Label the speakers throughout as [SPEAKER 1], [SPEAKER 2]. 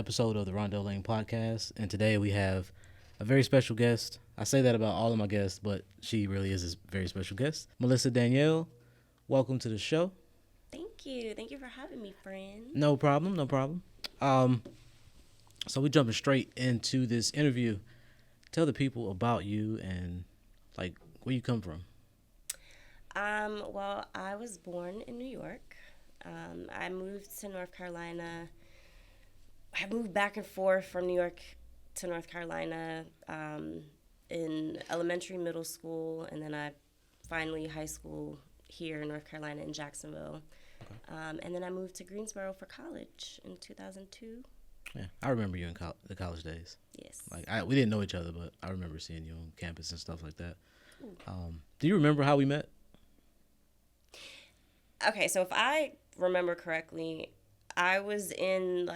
[SPEAKER 1] episode of the Rondell Lane podcast, and today we have a very special guest. I say that about all of my guests, but she really is a very special guest. Melissa Danielle, welcome to the show.
[SPEAKER 2] Thank you. Thank you for having me, friend.
[SPEAKER 1] No problem, no problem. So we jumping straight into this interview. Tell the people about you and like where you come from.
[SPEAKER 2] Well, I was born in New York. I moved to North Carolina. I moved back and forth from New York to North Carolina in elementary, middle school, and then I finally high school here in North Carolina in Jacksonville. Okay. And then I moved to Greensboro for college in 2002.
[SPEAKER 1] Yeah, I remember you in the college days.
[SPEAKER 2] Yes.
[SPEAKER 1] We didn't know each other, but I remember seeing you on campus and stuff like that. Do you remember how we met?
[SPEAKER 2] Okay, so if I remember correctly, I was in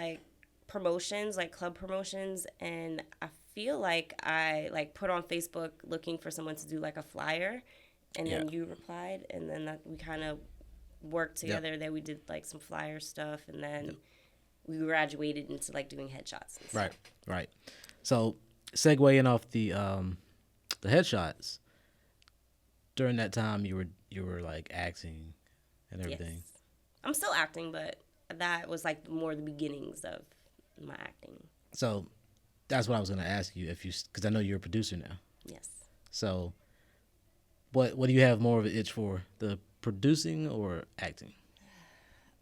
[SPEAKER 2] promotions, like club promotions, and I feel like I put on Facebook looking for someone to do like a flyer, and then you replied, and then we kind of worked together. Yep. Then we did like some flyer stuff, and then we graduated into like doing headshots and stuff.
[SPEAKER 1] Right. So segueing off the headshots, during that time you were like acting and everything.
[SPEAKER 2] Yes. I'm still acting, but that was like more the beginnings of my acting.
[SPEAKER 1] So that's what I was going to ask you, because I know you're a producer now.
[SPEAKER 2] Yes.
[SPEAKER 1] So what do you have more of an itch for, the producing or acting?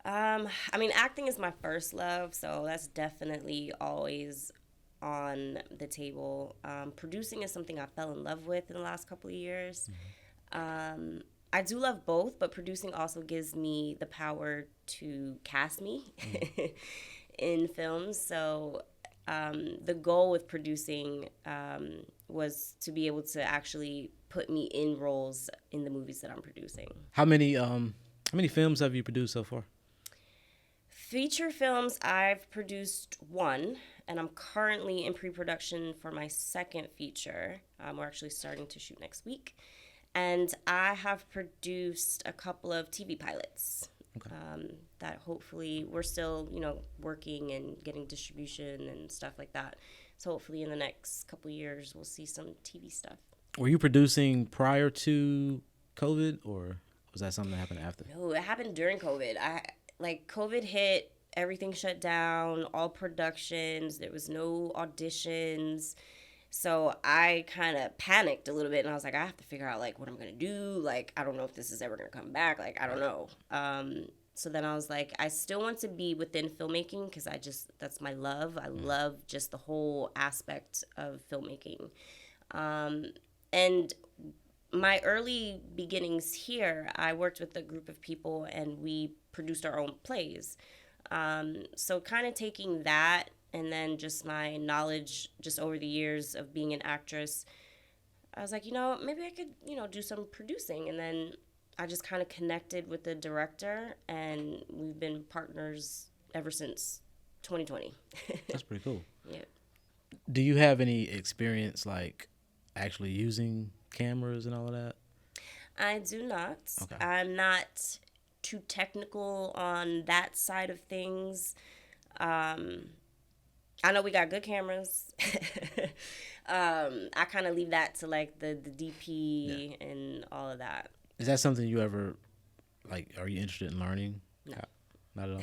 [SPEAKER 2] I mean, acting is my first love, so that's definitely always on the table. Producing is something I fell in love with in the last couple of years. Mm-hmm. I do love both, but producing also gives me the power to cast me in films. So the goal with producing was to be able to actually put me in roles in the movies that I'm producing.
[SPEAKER 1] How many films have you produced so far?
[SPEAKER 2] Feature films, I've produced one, and I'm currently in pre-production for my second feature. We're actually starting to shoot next week. And I have produced a couple of TV pilots. Okay. That hopefully we're still, working and getting distribution and stuff like that. So hopefully in the next couple of years, we'll see some TV stuff.
[SPEAKER 1] Were you producing prior to COVID, or was that something that happened after?
[SPEAKER 2] No, it happened during COVID. COVID hit, everything shut down, all productions, there was no auditions. So I kind of panicked a little bit, and I was like, I have to figure out, what I'm going to do. I don't know if this is ever going to come back. I don't know. So then I was like, I still want to be within filmmaking because that's my love. I love just the whole aspect of filmmaking. And my early beginnings here, I worked with a group of people, and we produced our own plays. So kind of taking that, and then just my knowledge just over the years of being an actress, I was like, maybe I could, do some producing. And then I just kind of connected with the director, and we've been partners ever since 2020.
[SPEAKER 1] That's pretty cool.
[SPEAKER 2] Yeah.
[SPEAKER 1] Do you have any experience, actually using cameras and all of that?
[SPEAKER 2] I do not.
[SPEAKER 1] Okay.
[SPEAKER 2] I'm not too technical on that side of things. I know we got good cameras. I kind of leave that to the DP and all of that.
[SPEAKER 1] Is that something you ever are you interested in learning?
[SPEAKER 2] No.
[SPEAKER 1] Not at all?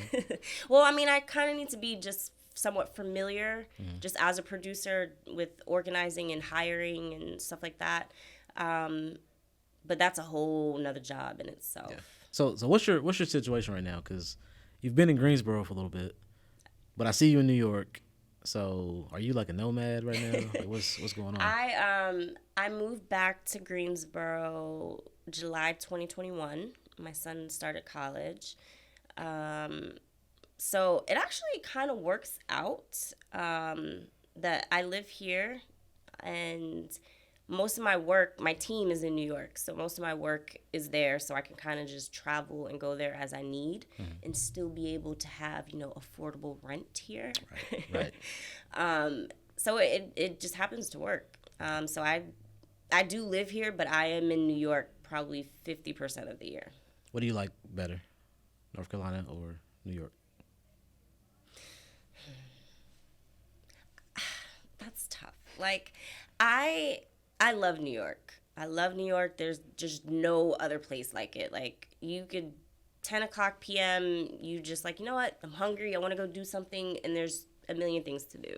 [SPEAKER 2] Well, I mean, I kind of need to be just somewhat familiar just as a producer with organizing and hiring and stuff like that. But that's a whole nother job in itself.
[SPEAKER 1] Yeah. So what's your situation right now? Because you've been in Greensboro for a little bit, but I see you in New York. So are you like a nomad right now? What's going on?
[SPEAKER 2] I moved back to Greensboro July 2021. My son started college. So it actually kind of works out that I live here, and most of my work, my team is in New York, so most of my work is there, so I can kind of just travel and go there as I need and still be able to have, affordable rent here.
[SPEAKER 1] Right.
[SPEAKER 2] So it just happens to work. So I do live here, but I am in New York probably 50% of the year.
[SPEAKER 1] What do you like better, North Carolina or New York?
[SPEAKER 2] Like, I love New York. I love New York. There's just no other place like it. Like, you could 10 o'clock p.m. you just like, you know what? I'm hungry. I want to go do something, and there's a million things to do.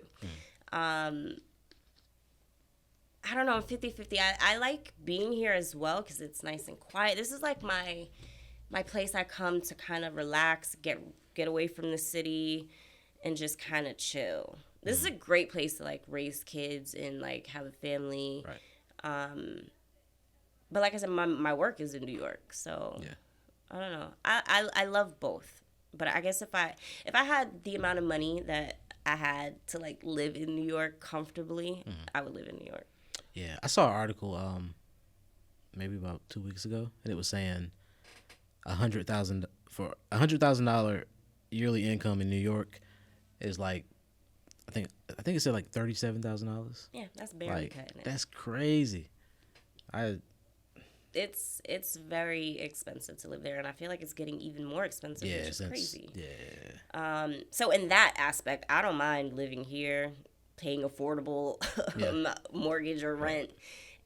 [SPEAKER 2] I don't know, 50-50. I like being here as well because it's nice and quiet. This is like my place I come to kind of relax, get away from the city, and just kind of chill. This is a great place to like raise kids and like have a family.
[SPEAKER 1] Right.
[SPEAKER 2] But like I said, my work is in New York, so
[SPEAKER 1] Yeah.
[SPEAKER 2] I don't know. I love both, but I guess if I had the amount of money that I had to like live in New York comfortably, I would live in New York.
[SPEAKER 1] Yeah, I saw an article maybe about 2 weeks ago, and it was saying $100,000 yearly income in New York is like I think it said like $37,000.
[SPEAKER 2] Yeah, that's barely
[SPEAKER 1] like,
[SPEAKER 2] cutting it.
[SPEAKER 1] That's crazy.
[SPEAKER 2] It's very expensive to live there, and I feel like it's getting even more expensive, which is crazy.
[SPEAKER 1] Yeah.
[SPEAKER 2] So in that aspect, I don't mind living here, paying affordable mortgage or rent,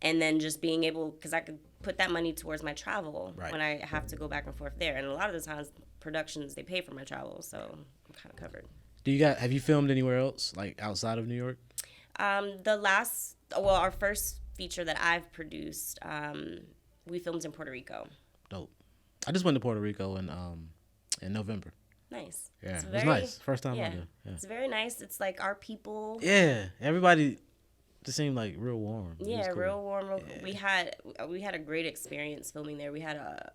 [SPEAKER 2] and then just being able, because I could put that money towards my travel when I have to go back and forth there. And a lot of the times, productions, they pay for my travel, so I'm kind of covered.
[SPEAKER 1] Have you filmed anywhere else, like outside of New York?
[SPEAKER 2] Our first feature that I've produced, we filmed in Puerto Rico.
[SPEAKER 1] Dope. I just went to Puerto Rico in November.
[SPEAKER 2] Nice.
[SPEAKER 1] Yeah, it was nice. First time I did. Yeah.
[SPEAKER 2] It's very nice. It's like our people.
[SPEAKER 1] Yeah, everybody just seemed like real warm.
[SPEAKER 2] Yeah,
[SPEAKER 1] cool.
[SPEAKER 2] real warm. Yeah. We had a great experience filming there. We had a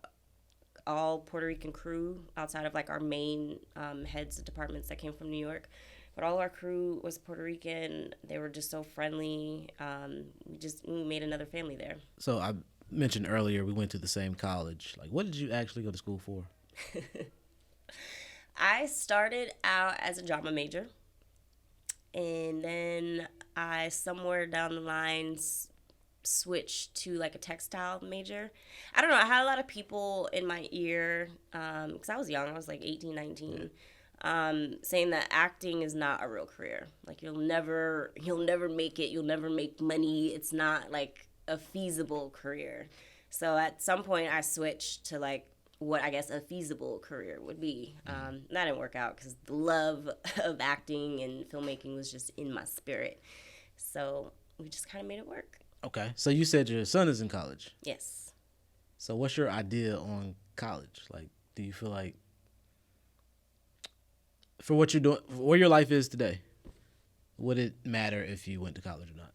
[SPEAKER 2] all Puerto Rican crew outside of like our main heads of departments that came from New York. But all our crew was Puerto Rican. They were just so friendly. We made another family there.
[SPEAKER 1] So I mentioned earlier we went to the same college. Like, what did you actually go to school for?
[SPEAKER 2] I started out as a drama major, and then I somewhere down the line switched to like a textile major. I don't know. I had a lot of people in my ear because I was young. I was like 18, 19. Saying that acting is not a real career. Like you'll never make it. You'll never make money. It's not like a feasible career. So at some point I switched to like what I guess a feasible career would be. That didn't work out because the love of acting and filmmaking was just in my spirit. So we just kind of made it work.
[SPEAKER 1] Okay. So you said your son is in college.
[SPEAKER 2] Yes.
[SPEAKER 1] So what's your idea on college? Like, do you feel like for what you're doing, where your life is today, would it matter if you went to college or not?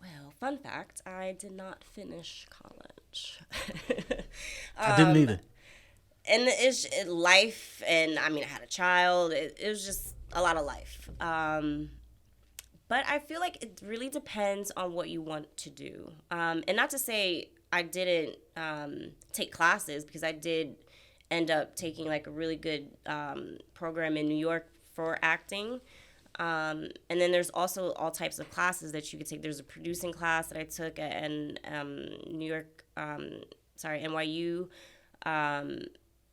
[SPEAKER 2] Well, fun fact, I did not finish college.
[SPEAKER 1] I didn't either.
[SPEAKER 2] And it's life, and I mean, I had a child. It was just a lot of life. But I feel like it really depends on what you want to do. And not to say I didn't take classes, because I did end up taking like a really good program in New York for acting. And then there's also all types of classes that you could take. There's a producing class that I took at NYU.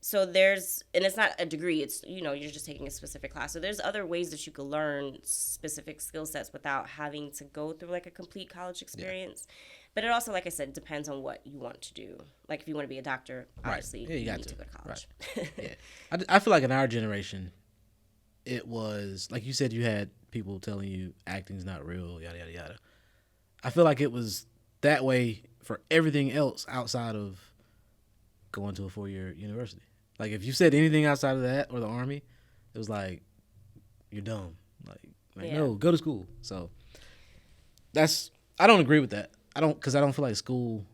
[SPEAKER 2] So there's, and it's not a degree, it's, you're just taking a specific class. So there's other ways that you could learn specific skill sets without having to go through like a complete college experience. Yeah. But it also, like I said, depends on what you want to do. Like if you want to be a doctor, obviously you need to go to college.
[SPEAKER 1] Right. Yeah. I feel like in our generation, it was, like you said, you had people telling you acting's not real, yada, yada, yada. I feel like it was that way for everything else outside of going to a 4-year university. Like, if you said anything outside of that or the Army, it was like, you're dumb. Like no, go to school. So I don't agree with that. Because I don't feel like school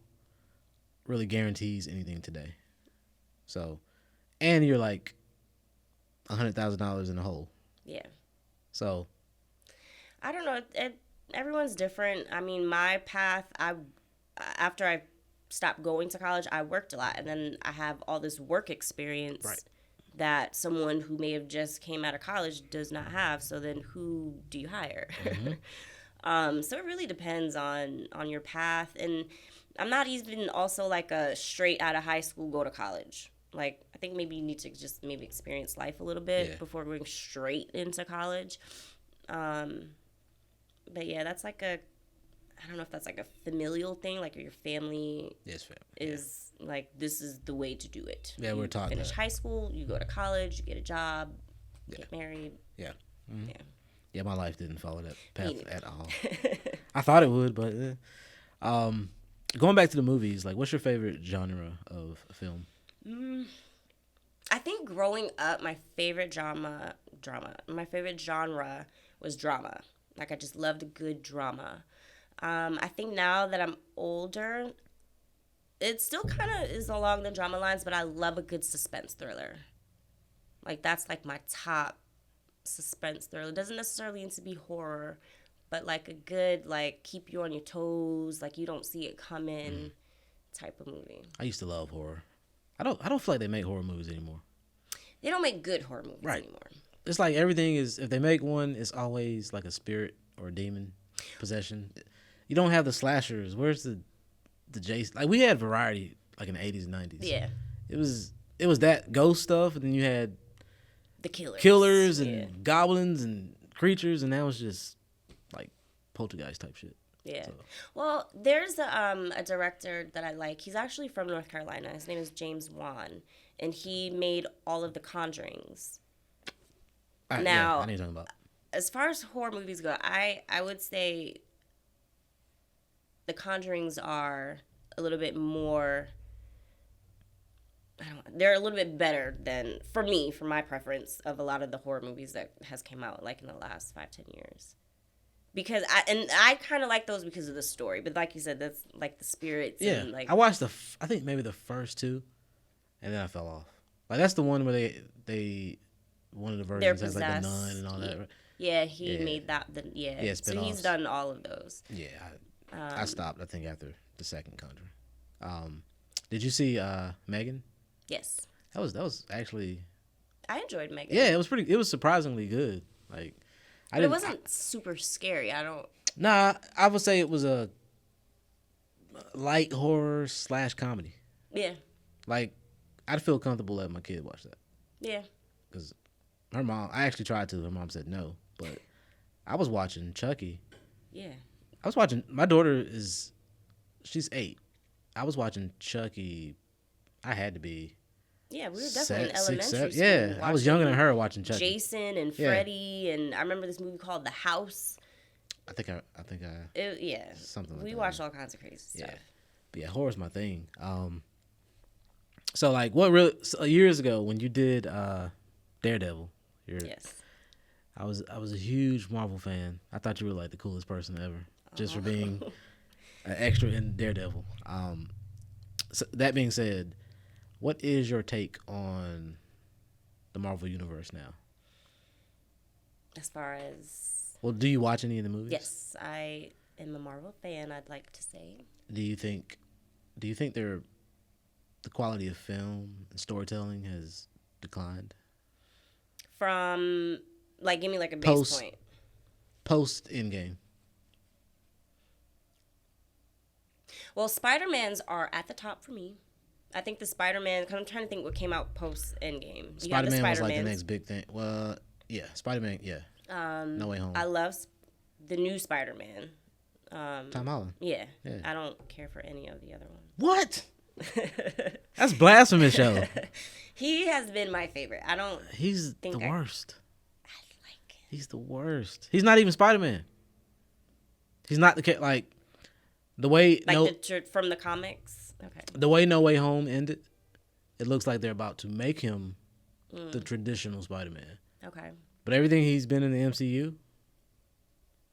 [SPEAKER 1] really guarantees anything today. So, and you're like $100,000 in a hole.
[SPEAKER 2] Yeah.
[SPEAKER 1] So,
[SPEAKER 2] I don't know. Everyone's different. I mean, my path, after I stopped going to college, I worked a lot, and then I have all this work experience that someone who may have just came out of college does not have. So then who do you hire? Mm-hmm. So it really depends on your path. And I'm not even also like a straight out of high school, go to college. Like, I think maybe you need to just maybe experience life a little bit before going straight into college. But yeah, that's like a, I don't know if that's like a familial thing, like your family
[SPEAKER 1] Yes, fam.
[SPEAKER 2] is like, this is the way to do it.
[SPEAKER 1] Yeah, we're taught
[SPEAKER 2] Finish
[SPEAKER 1] that.
[SPEAKER 2] high school, you go to college, you get a job,
[SPEAKER 1] Yeah.
[SPEAKER 2] get married.
[SPEAKER 1] Yeah.
[SPEAKER 2] Yeah.
[SPEAKER 1] Yeah, my life didn't follow that path
[SPEAKER 2] neither.
[SPEAKER 1] at all. I thought it would, but going back to the movies, like, what's your favorite genre of film?
[SPEAKER 2] I think growing up, my favorite my favorite genre was drama. Like, I just loved a good drama. I think now that I'm older, it still kind of is along the drama lines, but I love a good suspense thriller. Like, that's like my top suspense thriller. It doesn't necessarily need to be horror, but like a good, like, keep you on your toes, like you don't see it coming type of movie.
[SPEAKER 1] I used to love horror. I don't feel like they make horror movies anymore.
[SPEAKER 2] They don't make good horror movies anymore.
[SPEAKER 1] It's like everything is, if they make one, it's always like a spirit or a demon possession. You don't have the slashers. Where's the Jason? Like, we had variety like in the 80s and 90s.
[SPEAKER 2] Yeah.
[SPEAKER 1] It was that ghost stuff, and then you had
[SPEAKER 2] The
[SPEAKER 1] killers and goblins and creatures, and now it's just like poltergeist type shit.
[SPEAKER 2] Yeah.
[SPEAKER 1] So.
[SPEAKER 2] Well, there's a director that I like. He's actually from North Carolina. His name is James Wan, and he made all of the Conjurings.
[SPEAKER 1] Now, I know what you're talking about.
[SPEAKER 2] As far as horror movies go, I would say the Conjurings are a little bit more. They're a little bit better than, for me, for my preference, of a lot of the horror movies that has came out like in the last 5-10 years. Because I kind of like those because of the story, but like you said, that's like the spirits.
[SPEAKER 1] Yeah,
[SPEAKER 2] and like,
[SPEAKER 1] I watched I think maybe the first two, and then I fell off. Like, that's the one where they one of the versions has like a nun and all that. Right?
[SPEAKER 2] Yeah, he made that.
[SPEAKER 1] Yeah,
[SPEAKER 2] so he's done all of those.
[SPEAKER 1] Yeah, I stopped. I think after the second Conjuring. Did you see Megan?
[SPEAKER 2] Yes,
[SPEAKER 1] That was actually.
[SPEAKER 2] I enjoyed Megan.
[SPEAKER 1] Yeah, it was pretty. It was surprisingly good. Like,
[SPEAKER 2] but it wasn't super scary.
[SPEAKER 1] Nah, I would say it was a light horror / comedy.
[SPEAKER 2] Yeah.
[SPEAKER 1] Like, I'd feel comfortable letting my kid watch that.
[SPEAKER 2] Yeah.
[SPEAKER 1] Because her mom, I actually tried to. Her mom said no, but I was watching Chucky.
[SPEAKER 2] Yeah.
[SPEAKER 1] I was watching. My daughter she's 8. I was watching Chucky. I had to be.
[SPEAKER 2] Yeah, we were definitely in
[SPEAKER 1] 6,
[SPEAKER 2] elementary
[SPEAKER 1] 7.
[SPEAKER 2] school.
[SPEAKER 1] Yeah, I was younger than her watching Chucky.
[SPEAKER 2] Jason and Freddy, and I remember this movie called The House.
[SPEAKER 1] I think I. Something like
[SPEAKER 2] we
[SPEAKER 1] that.
[SPEAKER 2] watched all kinds of crazy stuff.
[SPEAKER 1] Yeah, but yeah, horror's my thing. So like, what really years ago when you did Daredevil?
[SPEAKER 2] Yes.
[SPEAKER 1] I was a huge Marvel fan. I thought you were like the coolest person ever, just for being an extra in Daredevil. So that being said, what is your take on the Marvel universe now?
[SPEAKER 2] As far as...
[SPEAKER 1] Well, do you watch any of the movies?
[SPEAKER 2] Yes, I am a Marvel fan, I'd like to say.
[SPEAKER 1] Do you think the quality of film and storytelling has declined?
[SPEAKER 2] From, like, give me like a base point.
[SPEAKER 1] Post Endgame.
[SPEAKER 2] Well, Spider-Mans are at the top for me. I think the Spider-Man, because I'm trying to think what came out post Endgame.
[SPEAKER 1] Spider-Man was like the next big thing. Well, yeah, Spider-Man, yeah. No Way Home.
[SPEAKER 2] I love the new Spider-Man.
[SPEAKER 1] Tom Holland.
[SPEAKER 2] Yeah. I don't care for any of the other ones.
[SPEAKER 1] What? That's blasphemous, yo.
[SPEAKER 2] He has been my favorite.
[SPEAKER 1] He's the worst.
[SPEAKER 2] I like him.
[SPEAKER 1] He's the worst. He's not even Spider-Man. He's not like the way
[SPEAKER 2] from the comics. Okay.
[SPEAKER 1] The way No Way Home ended, it looks like they're about to make him the traditional Spider-Man.
[SPEAKER 2] Okay.
[SPEAKER 1] But everything he's been in the MCU,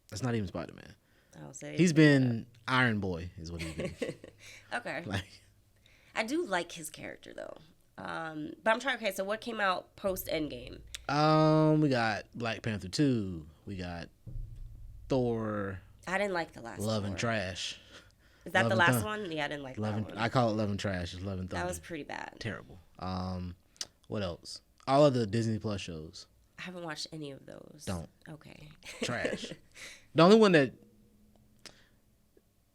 [SPEAKER 1] that's not even Spider-Man.
[SPEAKER 2] I'll say
[SPEAKER 1] he's been Iron Boy, is what he's been.
[SPEAKER 2] Okay. I do like his character though. But I'm trying. Okay, so what came out post Endgame?
[SPEAKER 1] We got Black Panther 2. We got Thor.
[SPEAKER 2] I didn't like the last one.
[SPEAKER 1] Love and Trash.
[SPEAKER 2] Is that the last one? Yeah, I didn't like that one.
[SPEAKER 1] I call it Love and Trash. It's Love and Thunder.
[SPEAKER 2] That was pretty bad.
[SPEAKER 1] Terrible. What else? All of the Disney Plus shows.
[SPEAKER 2] I haven't watched any of those.
[SPEAKER 1] Don't.
[SPEAKER 2] Okay.
[SPEAKER 1] Trash. The only one that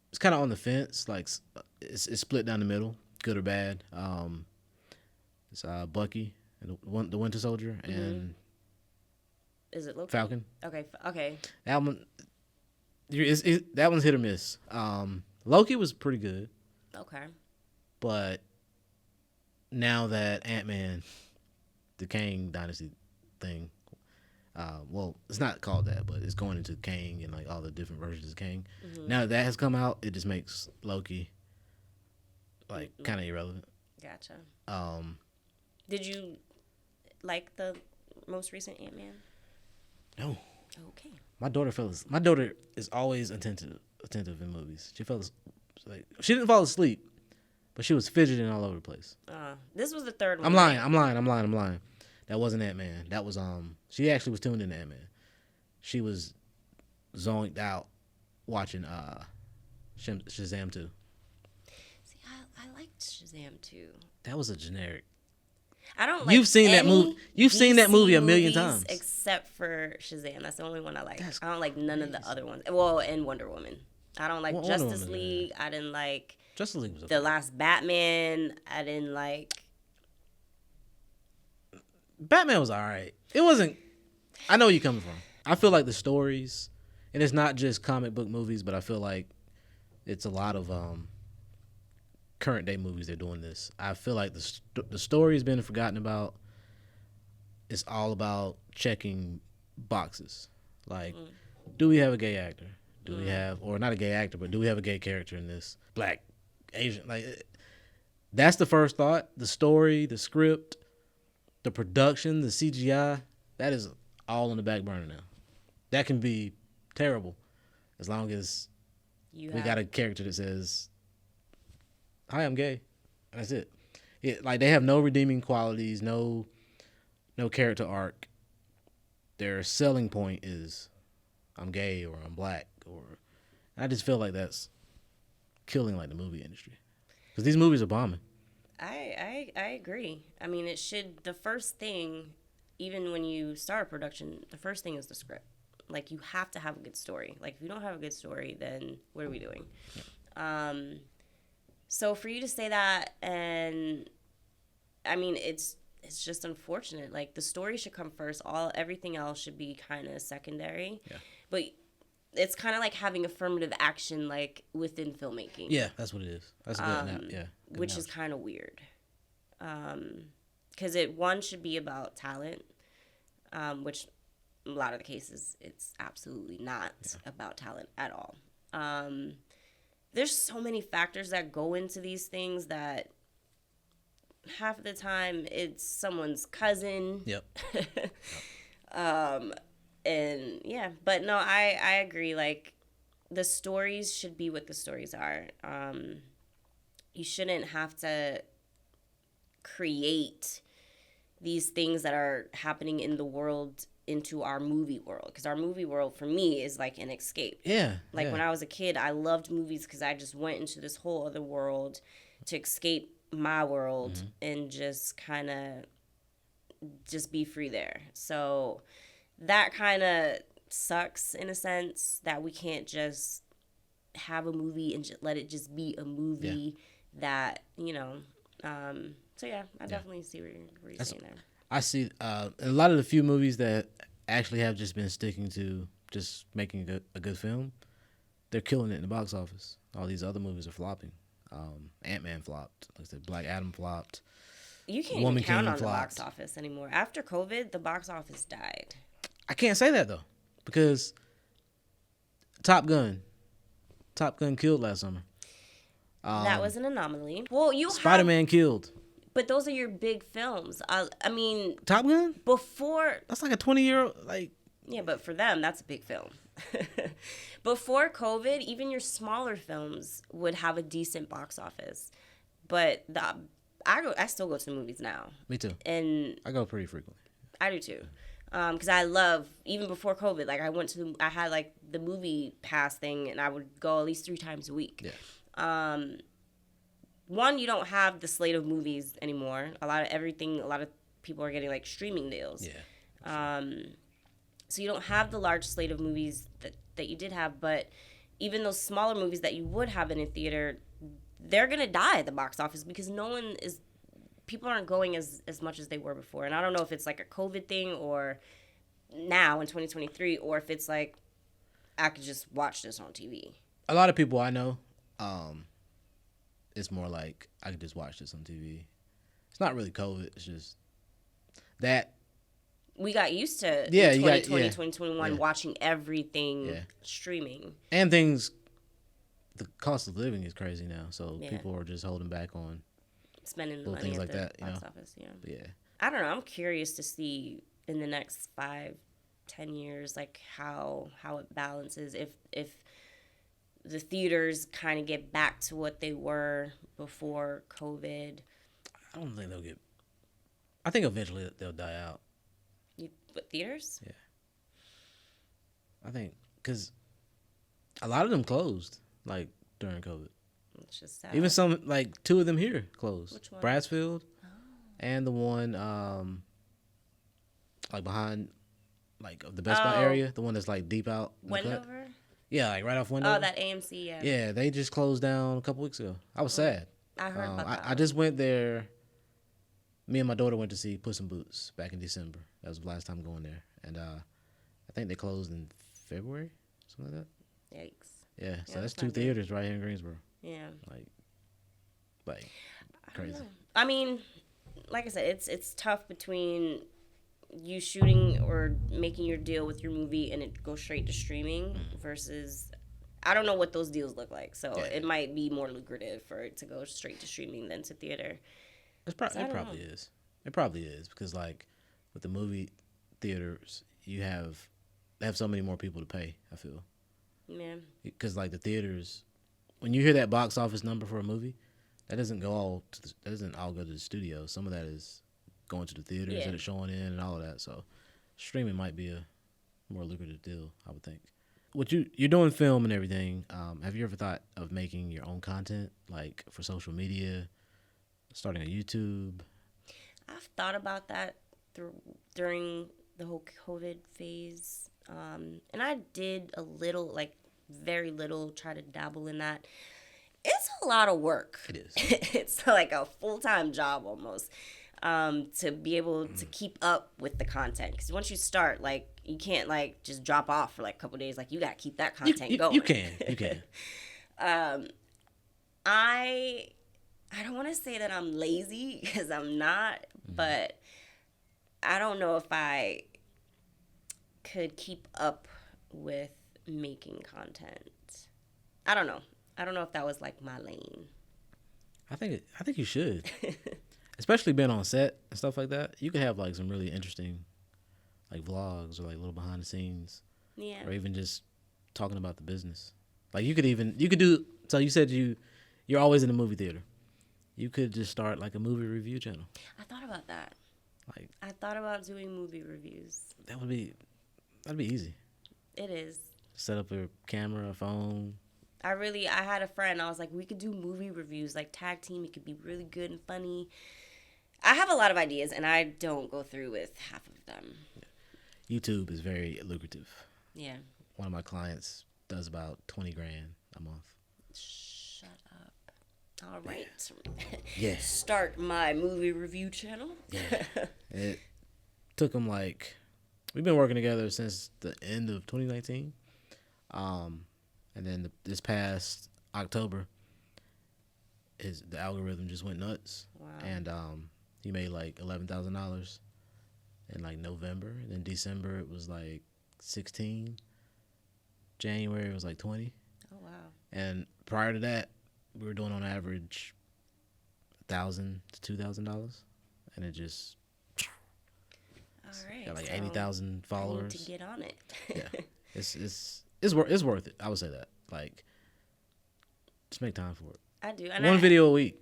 [SPEAKER 1] it's kind of on the fence, like it's split down the middle, good or bad. It's Bucky and the Winter Soldier and
[SPEAKER 2] is it Loki?
[SPEAKER 1] Falcon.
[SPEAKER 2] Okay.
[SPEAKER 1] That one, That one's hit or miss. Loki was pretty good,
[SPEAKER 2] Okay.
[SPEAKER 1] but now that Ant-Man, the Kang Dynasty thing, well, it's not called that, but it's going into Kang and like all the different versions of Kang.
[SPEAKER 2] Mm-hmm.
[SPEAKER 1] Now that that has come out, it just makes Loki like kind of irrelevant.
[SPEAKER 2] Gotcha.
[SPEAKER 1] Um,
[SPEAKER 2] Did you like the most recent Ant-Man?
[SPEAKER 1] no,
[SPEAKER 2] Okay.
[SPEAKER 1] my daughter is always attentive in movies. She didn't fall asleep, but she was fidgeting all over the place.
[SPEAKER 2] This was the third one.
[SPEAKER 1] I'm lying. That wasn't Ant-Man. That was she actually was tuned into Ant-Man. She was zoned out watching Shazam 2.
[SPEAKER 2] See, I liked Shazam too.
[SPEAKER 1] That was a generic.
[SPEAKER 2] I don't like
[SPEAKER 1] You've seen that movie. You've seen that movie a million
[SPEAKER 2] movies
[SPEAKER 1] times.
[SPEAKER 2] except for Shazam. That's the only one I like.
[SPEAKER 1] That's
[SPEAKER 2] I don't like none of the other ones. Well, and Wonder Woman. I don't like
[SPEAKER 1] Wonder
[SPEAKER 2] Justice
[SPEAKER 1] Woman,
[SPEAKER 2] League. I didn't like
[SPEAKER 1] Justice League was okay.
[SPEAKER 2] the last Batman. I didn't like.
[SPEAKER 1] Batman was all right. It wasn't. I know where you're coming from. I feel like the stories, and it's not just comic book movies, but I feel like it's a lot of current day movies. They're doing this. I feel like the story has been forgotten about. It's all about checking boxes. Like, do we have a gay actor? Do we have, or not a gay actor, but do we have a gay character in this? Black, Asian, like that's the first thought. The story, the script, the production, the CGI, that is all on the back burner now. That can be terrible as long as we got a character that says, "Hi, I'm gay," and that's it. Like they have no redeeming qualities, no character arc. Their selling point is, "I'm gay" or "I'm black," or I just feel like that's killing like the movie industry because these movies are bombing.
[SPEAKER 2] I agree. I mean, it should. The first thing, even when you start a production, the first thing is the script. Like you have to have a good story. Like if you don't have a good story, then what are we doing? So for you to say that, and I mean, it's just unfortunate. Like the story should come first. Everything else should be kind of secondary.
[SPEAKER 1] Yeah. But
[SPEAKER 2] it's kind of like having affirmative action, like within filmmaking.
[SPEAKER 1] Yeah, that's what it is. That's a good good
[SPEAKER 2] which is kind of weird. Because one should be about talent, which a lot of the cases it's absolutely not about talent at all. There's so many factors that go into these things that half of the time it's someone's cousin.
[SPEAKER 1] Yep.
[SPEAKER 2] And yeah, but no, I agree. Like the stories should be what the stories are. You shouldn't have to create these things that are happening in the world into our movie world, because our movie world for me is like an escape.
[SPEAKER 1] Yeah.
[SPEAKER 2] Like when I was a kid, I loved movies because I just went into this whole other world to escape my world and just kind of just be free there. So that kind of sucks in a sense that we can't just have a movie and let it just be a movie that, so yeah, I definitely see what you're saying there.
[SPEAKER 1] I see a lot of the few movies that actually have just been sticking to just making a good film, they're killing it in the box office. All these other movies are flopping. Ant-Man flopped. Like I said, Black Adam flopped.
[SPEAKER 2] You can't even count on the box office anymore. After COVID, the box office died.
[SPEAKER 1] I can't say that though, because Top Gun killed last summer.
[SPEAKER 2] That was an anomaly. Well,
[SPEAKER 1] Spider-Man killed.
[SPEAKER 2] But those are your big films. I mean,
[SPEAKER 1] Top Gun?
[SPEAKER 2] Before,
[SPEAKER 1] that's like a 20-year like.
[SPEAKER 2] Yeah, but for them, that's a big film. Before COVID, even your smaller films would have a decent box office. But I still go to the movies now.
[SPEAKER 1] Me too.
[SPEAKER 2] And
[SPEAKER 1] I go pretty frequently.
[SPEAKER 2] I do too. Because I love, even before COVID, like I had like the movie pass thing, and I would go at least 3 times a week.
[SPEAKER 1] Yeah.
[SPEAKER 2] One, you don't have the slate of movies anymore. A lot of people are getting like streaming deals.
[SPEAKER 1] Yeah.
[SPEAKER 2] So you don't have the large slate of movies that you did have, but even those smaller movies that you would have in a theater, they're gonna die at the box office because people aren't going as much as they were before. And I don't know if it's like a COVID thing or now in 2023, or if it's like I could just watch this on TV.
[SPEAKER 1] A lot of people I know, it's more like I could just watch this on TV. It's not really COVID. It's just that.
[SPEAKER 2] We got used to 2021 watching everything streaming.
[SPEAKER 1] And the cost of living is crazy now, so people are just holding back on
[SPEAKER 2] spending
[SPEAKER 1] little
[SPEAKER 2] money
[SPEAKER 1] things
[SPEAKER 2] at
[SPEAKER 1] like
[SPEAKER 2] the
[SPEAKER 1] that.
[SPEAKER 2] box office. Yeah.
[SPEAKER 1] I
[SPEAKER 2] don't know. I'm curious to see in the next 5-10 years, like how it balances. If the theaters kind of get back to what they were before COVID.
[SPEAKER 1] I don't think they'll get. I think eventually they'll die out.
[SPEAKER 2] But theaters?
[SPEAKER 1] Yeah. I think because a lot of them closed like during COVID.
[SPEAKER 2] It's just sad.
[SPEAKER 1] Even some like 2 of them here closed.
[SPEAKER 2] Which one?
[SPEAKER 1] Brassfield, and the one like behind like the Best Buy area, the one that's like deep out.
[SPEAKER 2] Wendover?
[SPEAKER 1] Yeah, like right off Wendover.
[SPEAKER 2] Oh, that AMC, yeah.
[SPEAKER 1] Yeah, they just closed down a couple weeks ago. I was sad.
[SPEAKER 2] I heard about that.
[SPEAKER 1] I just went there. Me and my daughter went to see Puss in Boots back in December. That was the last time going there. And I think they closed in February, something like that.
[SPEAKER 2] Yikes.
[SPEAKER 1] Yeah, so that's 2 theaters right here in Greensboro.
[SPEAKER 2] Yeah.
[SPEAKER 1] Like crazy.
[SPEAKER 2] I mean, like I said, it's tough between you shooting or making your deal with your movie and it goes straight to streaming versus I don't know what those deals look like. So it might be more lucrative for it to go straight to streaming than to theater.
[SPEAKER 1] It probably is. It probably is because like with the movie theaters, they have so many more people to pay. I feel.
[SPEAKER 2] Yeah.
[SPEAKER 1] Because like the theaters, when you hear that box office number for a movie, that doesn't all go to the studio. Some of that is going to the theaters and it's showing in and all of that. So streaming might be a more lucrative deal, I would think. You're doing film and everything. Have you ever thought of making your own content, like for social media, starting a YouTube?
[SPEAKER 2] I've thought about that during the whole COVID phase. And I did a little, like very little, try to dabble in that. It's a lot of work.
[SPEAKER 1] It is.
[SPEAKER 2] It's like a full-time job almost. To be able to keep up with the content. Because once you start, like, you can't, like, just drop off for, like, a couple days. Like, you got to keep that content going.
[SPEAKER 1] You can.
[SPEAKER 2] I don't want to say that I'm lazy, because I'm not. But I don't know if I could keep up with making content. I don't know. I don't know if that was, like, my lane.
[SPEAKER 1] I think you should. Especially being on set and stuff like that, you could have like some really interesting, like vlogs or like little behind the scenes, or even just talking about the business. Like you could do. So you said you're always in the movie theater. You could just start like a movie review channel.
[SPEAKER 2] I thought about that.
[SPEAKER 1] Like
[SPEAKER 2] I thought about doing movie reviews.
[SPEAKER 1] that'd be easy.
[SPEAKER 2] It is.
[SPEAKER 1] Set up a camera, a phone.
[SPEAKER 2] I had a friend. I was like, we could do movie reviews, like tag team. It could be really good and funny. I have a lot of ideas, and I don't go through with half of them.
[SPEAKER 1] YouTube is very lucrative.
[SPEAKER 2] Yeah.
[SPEAKER 1] One of my clients does about $20,000 a month.
[SPEAKER 2] Shut up. All right.
[SPEAKER 1] Yeah.
[SPEAKER 2] Start my movie review channel.
[SPEAKER 1] Yeah. It took him we've been working together since the end of 2019. And then this past October, the algorithm just went nuts.
[SPEAKER 2] Wow.
[SPEAKER 1] And he made like $11,000 in like November. And then December it was like 16. January it was like 20.
[SPEAKER 2] Oh wow.
[SPEAKER 1] And prior to that, we were doing on average $1,000 to $2,000, and it just
[SPEAKER 2] all right.
[SPEAKER 1] got like 80,000 followers.
[SPEAKER 2] I need to get on it.
[SPEAKER 1] Yeah, it's worth it. I would say that. Like, just make time for it.
[SPEAKER 2] I do. And
[SPEAKER 1] One video a week.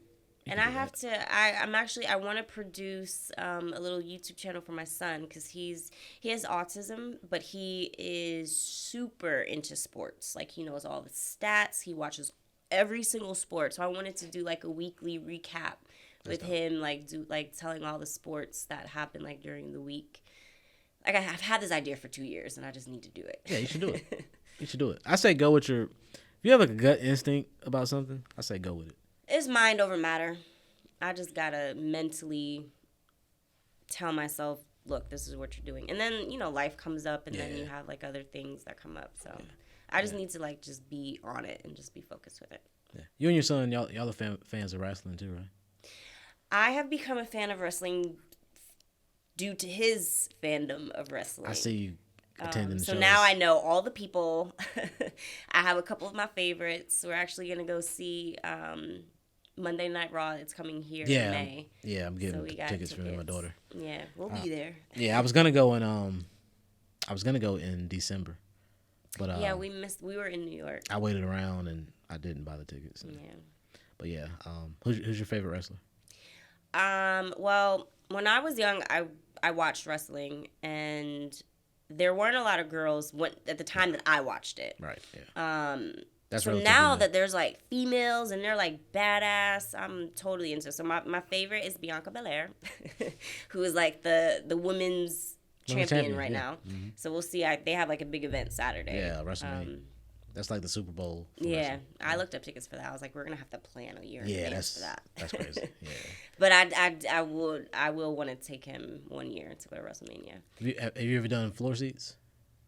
[SPEAKER 2] And I have to. I want to produce a little YouTube channel for my son because he has autism, but he is super into sports. Like he knows all the stats. He watches every single sport. So I wanted to do like a weekly recap with him, like telling all the sports that happen like during the week. Like I've had this idea for 2 years, and I just need to do it.
[SPEAKER 1] Yeah, you should do it. You should do it. I say go with your. If you have like a gut instinct about something, I say go with it.
[SPEAKER 2] It's mind over matter. I just gotta mentally tell myself, look, this is what you're doing. And then, life comes up and then you have like other things that come up. So I just need to like just be on it and just be focused with it.
[SPEAKER 1] Yeah. You and your son, y'all are fans of wrestling too, right?
[SPEAKER 2] I have become a fan of wrestling due to his fandom of wrestling.
[SPEAKER 1] I see you attending the
[SPEAKER 2] so
[SPEAKER 1] shows.
[SPEAKER 2] now I know all the people. I have a couple of my favorites. We're actually gonna go see Monday Night Raw. It's coming here in May.
[SPEAKER 1] Yeah, I'm getting tickets for my daughter.
[SPEAKER 2] Yeah, we'll be there.
[SPEAKER 1] Yeah, I was gonna go in December, but
[SPEAKER 2] yeah, we were in New York.
[SPEAKER 1] I waited around and I didn't buy the tickets.
[SPEAKER 2] Yeah.
[SPEAKER 1] But yeah, who's your favorite wrestler?
[SPEAKER 2] Well, when I was young, I watched wrestling, and there weren't a lot of girls at the time that I watched it.
[SPEAKER 1] Right. Yeah. That's
[SPEAKER 2] so now that there's like females and they're like badass, I'm totally into it. So my favorite is Bianca Belair, who is like the women's champion right now. Mm-hmm. So we'll see. They have like a big event Saturday.
[SPEAKER 1] Yeah, WrestleMania. That's like the Super Bowl.
[SPEAKER 2] Yeah,
[SPEAKER 1] wrestling.
[SPEAKER 2] I looked up tickets for that. I was like, we're gonna have to plan a year.
[SPEAKER 1] Yeah,
[SPEAKER 2] for that.
[SPEAKER 1] That's crazy. Yeah.
[SPEAKER 2] But I will want to take him 1 year to go to WrestleMania.
[SPEAKER 1] Have you ever done floor seats?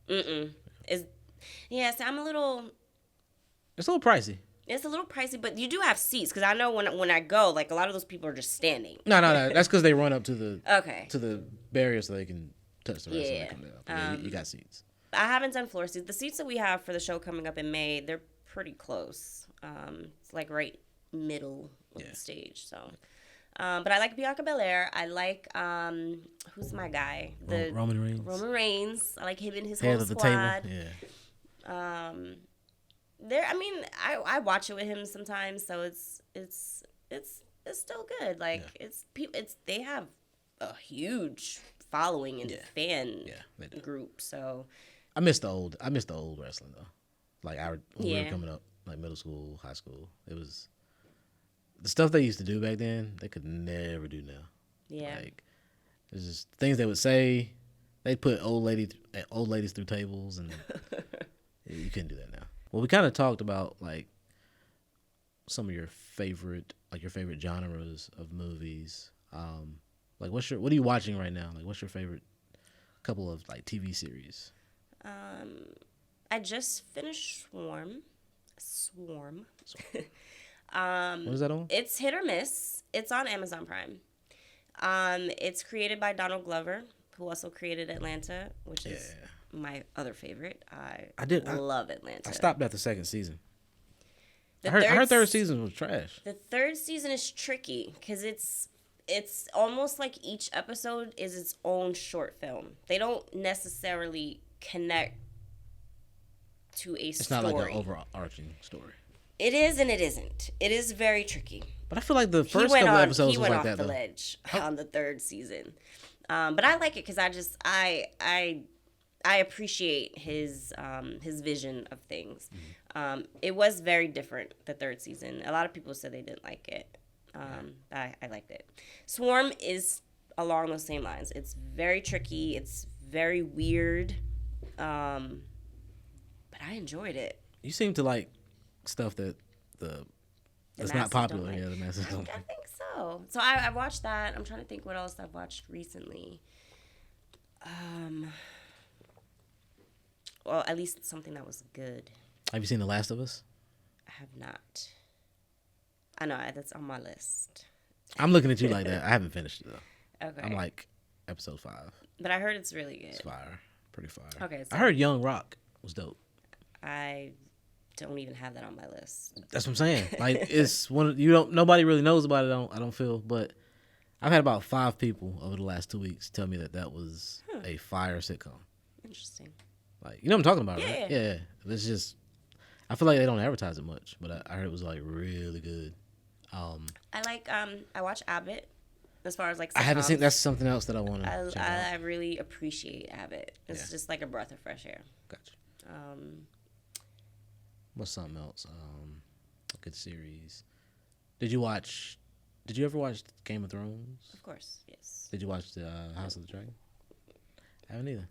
[SPEAKER 2] So I'm a little.
[SPEAKER 1] It's a little pricey.
[SPEAKER 2] It's a little pricey, but you do have seats because I know when I go, like a lot of those people are just standing.
[SPEAKER 1] No. That's because they run up to the barrier so they can touch the wrestler. Yeah. Come down. You got seats.
[SPEAKER 2] I haven't done floor seats. The seats that we have for the show coming up in May, they're pretty close. It's like right middle of the stage. So, but I like Bianca Belair. I like who's my guy?
[SPEAKER 1] Roman Reigns.
[SPEAKER 2] Roman Reigns. I like him and his
[SPEAKER 1] head
[SPEAKER 2] whole
[SPEAKER 1] of the
[SPEAKER 2] squad.
[SPEAKER 1] table. Yeah.
[SPEAKER 2] I watch it with him sometimes, so it's still good. Like they have a huge following and fan group. So
[SPEAKER 1] I miss the old wrestling though. Like when we were coming up, like middle school, high school, it was the stuff they used to do back then. They could never do now.
[SPEAKER 2] Yeah,
[SPEAKER 1] like it's just things they would say. They'd put old ladies through tables, and you couldn't do that now. Well, we kind of talked about like some of your favorite genres of movies. Like what are you watching right now? Like what's your favorite couple of like TV series?
[SPEAKER 2] I just finished Swarm.
[SPEAKER 1] What is that on?
[SPEAKER 2] It's hit or miss. It's on Amazon Prime. It's created by Donald Glover, who also created Atlanta, which is my other favorite. I love Atlanta.
[SPEAKER 1] I stopped at the second season. I heard third season was trash.
[SPEAKER 2] The third season is tricky because it's almost like each episode is its own short film. They don't necessarily connect to a story.
[SPEAKER 1] It's not like an overarching story.
[SPEAKER 2] It is and it isn't. It is very tricky.
[SPEAKER 1] But I feel like the first couple episodes was like that.
[SPEAKER 2] He went off the ledge on the third season. But I like it because I appreciate his vision of things. Mm-hmm. It was very different the third season. A lot of people said they didn't like it. I liked it. Swarm is along those same lines. It's very tricky. It's very weird. But I enjoyed it.
[SPEAKER 1] You seem to like stuff that that's not popular.
[SPEAKER 2] Like.
[SPEAKER 1] Yeah, the masses don't.
[SPEAKER 2] I think so. So I watched that. I'm trying to think what else I've watched recently. Well, at least something that was good.
[SPEAKER 1] Have you seen The Last of Us?
[SPEAKER 2] I have not. I know that's on my list.
[SPEAKER 1] I'm looking at you like that. I haven't finished it though.
[SPEAKER 2] Okay.
[SPEAKER 1] I'm like episode 5.
[SPEAKER 2] But I heard it's really good.
[SPEAKER 1] It's fire. Pretty fire.
[SPEAKER 2] Okay. So
[SPEAKER 1] I heard Young Rock was dope.
[SPEAKER 2] I don't even have that on my list.
[SPEAKER 1] That's what I'm saying. Like it's one nobody really knows about it. I don't feel, but I've had about 5 people over the last 2 weeks tell me that was a fire sitcom.
[SPEAKER 2] Interesting.
[SPEAKER 1] Like you know what I'm talking about,
[SPEAKER 2] yeah,
[SPEAKER 1] right? Yeah. It's just I feel like they don't advertise it much, but I heard it was like really good.
[SPEAKER 2] I watch Abbott. As far as like sitcoms.
[SPEAKER 1] I haven't seen. That's something else that I want to.
[SPEAKER 2] I really appreciate Abbott. It's just like a breath of fresh air.
[SPEAKER 1] Gotcha. What's something else? A good series. Did you ever watch Game of Thrones?
[SPEAKER 2] Of course, yes.
[SPEAKER 1] Did you watch the House of the Dragon? I haven't either.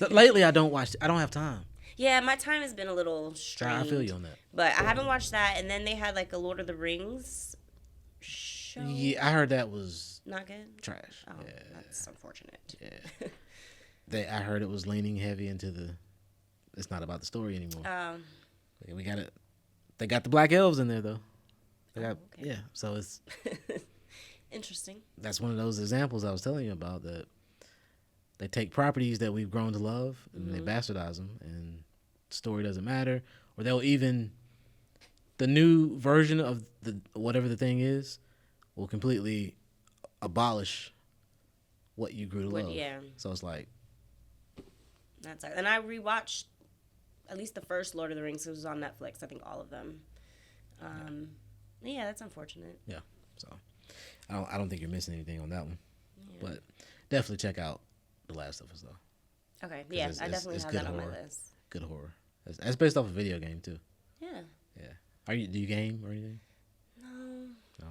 [SPEAKER 1] Lately, I don't watch. I don't have time.
[SPEAKER 2] Yeah, my time has been a little strained.
[SPEAKER 1] I feel you on that.
[SPEAKER 2] But I haven't watched that, and then they had like a Lord of the Rings show.
[SPEAKER 1] Yeah, I heard that was
[SPEAKER 2] not good.
[SPEAKER 1] Trash.
[SPEAKER 2] Oh,
[SPEAKER 1] yeah.
[SPEAKER 2] That's unfortunate.
[SPEAKER 1] Yeah. I heard it was leaning heavy into the. It's not about the story anymore. We got it. They got the black elves in there though. They got
[SPEAKER 2] okay.
[SPEAKER 1] yeah. So it's
[SPEAKER 2] Interesting.
[SPEAKER 1] that's one of those examples I was telling you about that they take properties that we've grown to love and they bastardize them, and story doesn't matter, or they'll even the new version of the whatever the thing is will completely abolish what you grew to love.
[SPEAKER 2] Yeah.
[SPEAKER 1] So it's like
[SPEAKER 2] And I rewatched at least the first Lord of the Rings. It was on Netflix. I think all of them. Yeah, that's unfortunate.
[SPEAKER 1] yeah. So I don't think you're missing anything on that one, but definitely check out The Last of Us though.
[SPEAKER 2] Okay, yeah, I definitely have that on my list.
[SPEAKER 1] Good horror. That's based off a video game too.
[SPEAKER 2] Yeah.
[SPEAKER 1] Yeah. Do you game or anything?
[SPEAKER 2] No.
[SPEAKER 1] No.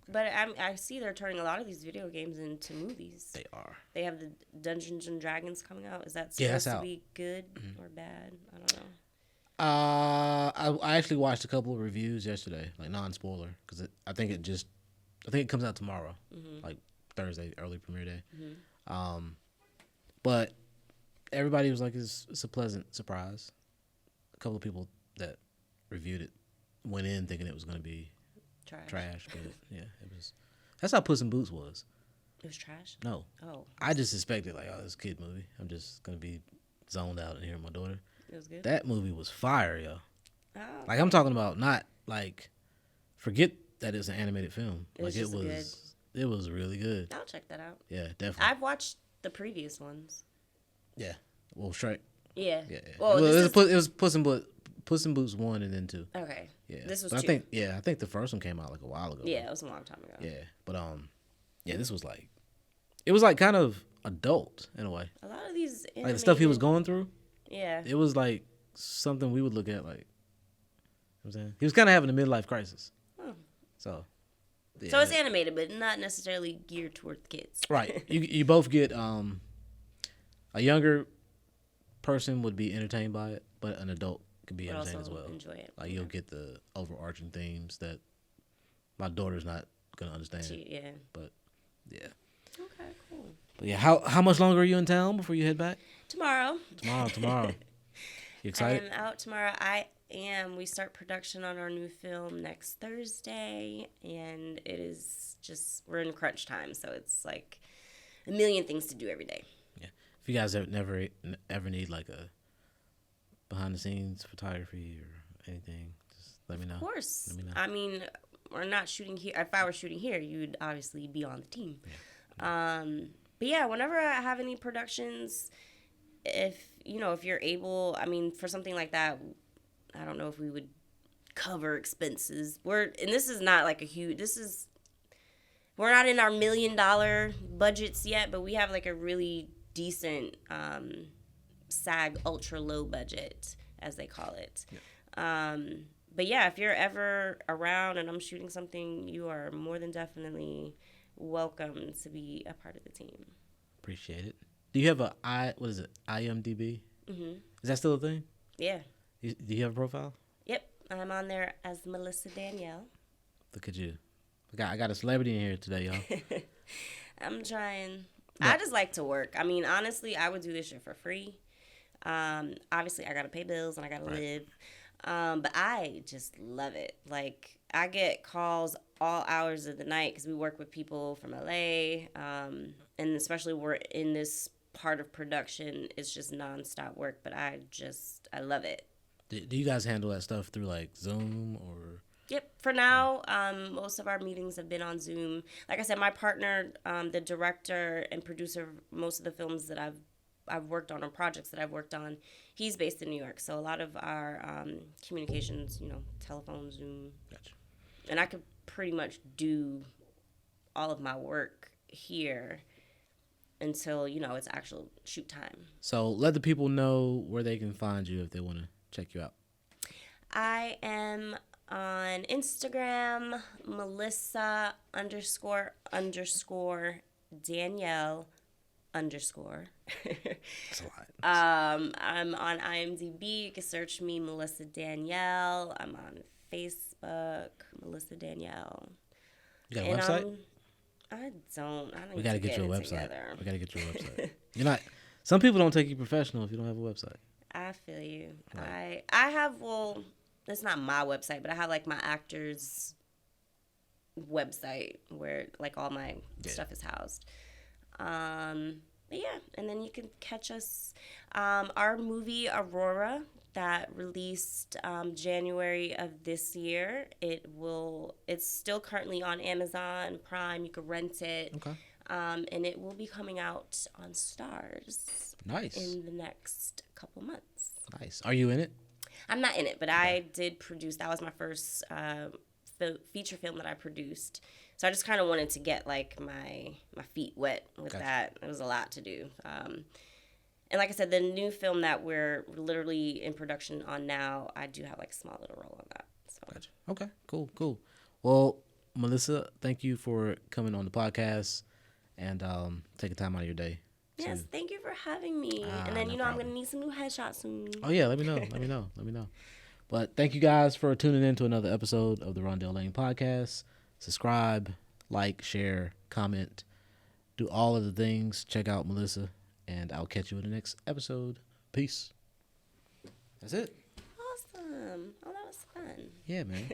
[SPEAKER 2] But I see they're turning a lot of these video games into movies.
[SPEAKER 1] They are.
[SPEAKER 2] They have the Dungeons and Dragons coming out. Is that
[SPEAKER 1] Yeah,
[SPEAKER 2] supposed to be good or bad? I don't know.
[SPEAKER 1] I actually watched a couple of reviews yesterday, like non-spoiler, because I think it comes out tomorrow, like Thursday, early premiere day. But everybody was like, it's a pleasant surprise. A couple of people that reviewed it went in thinking it was going to be trash, but yeah, it was. That's how Puss in Boots was.
[SPEAKER 2] It was trash?
[SPEAKER 1] No.
[SPEAKER 2] Oh.
[SPEAKER 1] I just suspected like, oh, this kid movie. I'm just gonna be zoned out in here with my daughter.
[SPEAKER 2] It was good.
[SPEAKER 1] That movie was fire, yo.
[SPEAKER 2] Oh.
[SPEAKER 1] Like I'm talking about, not like forget that it's an animated film.
[SPEAKER 2] It was
[SPEAKER 1] It was really good.
[SPEAKER 2] I'll check that out.
[SPEAKER 1] Yeah, definitely.
[SPEAKER 2] I've watched the previous ones.
[SPEAKER 1] Yeah. Well, Shrek.
[SPEAKER 2] Yeah.
[SPEAKER 1] Yeah.
[SPEAKER 2] Well,
[SPEAKER 1] it was Puss in Boots 1 and then 2.
[SPEAKER 2] Okay.
[SPEAKER 1] Yeah.
[SPEAKER 2] This was
[SPEAKER 1] but
[SPEAKER 2] 2.
[SPEAKER 1] I think the first one came out like a while ago.
[SPEAKER 2] Yeah, it was a long time ago.
[SPEAKER 1] Yeah. But this was like, it was like kind of adult in a way.
[SPEAKER 2] A lot of these
[SPEAKER 1] Like the stuff he was going through.
[SPEAKER 2] Yeah.
[SPEAKER 1] It was like something we would look at like, you know what I'm saying? He was kind of having a midlife crisis.
[SPEAKER 2] Oh.
[SPEAKER 1] So. Yeah.
[SPEAKER 2] So it's animated, but not necessarily geared toward kids.
[SPEAKER 1] Right. You both get a younger person would be entertained by it, but an adult could be entertained as well.
[SPEAKER 2] Enjoy it.
[SPEAKER 1] Like you'll get the overarching themes that my daughter's not gonna understand.
[SPEAKER 2] Yeah.
[SPEAKER 1] But yeah.
[SPEAKER 2] Okay, cool.
[SPEAKER 1] But yeah, how much longer are you in town before you head back?
[SPEAKER 2] Tomorrow.
[SPEAKER 1] Tomorrow. You excited?
[SPEAKER 2] I'm out tomorrow. I am. We start production on our new film next Thursday, and it is just, we're in crunch time, so it's like a million things to do every day.
[SPEAKER 1] Yeah. If you guys ever need like a behind the scenes photography or anything, just let me know.
[SPEAKER 2] Of course.
[SPEAKER 1] Let me know.
[SPEAKER 2] I mean, we're not shooting here. If I were shooting here, you'd obviously be on the team. Yeah. But yeah, whenever I have any productions, if you're able, I mean, for something like that, I don't know if we would cover expenses. And this is not like we're not in our $1 million budgets yet, but we have like a really decent SAG ultra low budget, as they call it. Yeah. But yeah, if you're ever around and I'm shooting something, you are more than definitely welcome to be a part of the team.
[SPEAKER 1] Appreciate it. Do you have IMDb? Mm-hmm. Is that still a thing?
[SPEAKER 2] Yeah.
[SPEAKER 1] Do you have a profile?
[SPEAKER 2] Yep. I'm on there as Melissa Danielle.
[SPEAKER 1] Look at you. I got a celebrity in here today, y'all.
[SPEAKER 2] I'm trying. No. I just like to work. I mean, honestly, I would do this shit for free. Obviously, I got to pay bills and I got to live. But I just love it. Like, I get calls all hours of the night because we work with people from LA. And especially we're in this part of production, it's just nonstop work. But I love it.
[SPEAKER 1] Do you guys handle that stuff through like Zoom or?
[SPEAKER 2] Yep. For now, most of our meetings have been on Zoom. Like I said, my partner, the director and producer of most of the films that I've worked on, or projects that I've worked on, he's based in New York. So a lot of our communications, telephone, Zoom.
[SPEAKER 1] Gotcha.
[SPEAKER 2] And I could pretty much do all of my work here until, it's actual shoot time. So
[SPEAKER 1] let the people know where they can find you if they want to check you out.
[SPEAKER 2] I am on Instagram, Melissa __ Danielle _
[SPEAKER 1] That's a lot.
[SPEAKER 2] I'm on IMDb. You can search me, Melissa Danielle. I'm on Facebook, Melissa Danielle.
[SPEAKER 1] You got a website?
[SPEAKER 2] I don't.
[SPEAKER 1] We gotta get you a website.
[SPEAKER 2] Together.
[SPEAKER 1] We gotta get you a website. You're not. Some people don't take you professional if you don't have a website.
[SPEAKER 2] I feel you.
[SPEAKER 1] Right.
[SPEAKER 2] I have, well, it's not my website, but I have like my actors website where like all my stuff is housed. But yeah, and then you can catch us. Our movie Aurora that released January of this year. It's still currently on Amazon Prime. You can rent it.
[SPEAKER 1] Okay.
[SPEAKER 2] And it will be coming out on Stars.
[SPEAKER 1] Nice.
[SPEAKER 2] In the next couple months.
[SPEAKER 1] Nice. Are you in it?
[SPEAKER 2] I'm not in it, but I did produce. That was my first feature film that I produced. So I just kind of wanted to get like my feet wet with that. It was a lot to do. And like I said, the new film that we're literally in production on now, I do have like a small little role on that. So.
[SPEAKER 1] Gotcha. Okay. Cool. Well, Melissa, thank you for coming on the podcast and taking time out of your day.
[SPEAKER 2] Yes, thank you for having me. And then, I'm going to need some new headshots soon.
[SPEAKER 1] Oh, yeah, let me know. But thank you guys for tuning in to another episode of the Rondell Lane Podcast. Subscribe, like, share, comment, do all of the things. Check out Melissa, and I'll catch you in the next episode. Peace. That's it.
[SPEAKER 2] Awesome. Oh, that was fun.
[SPEAKER 1] Yeah, man.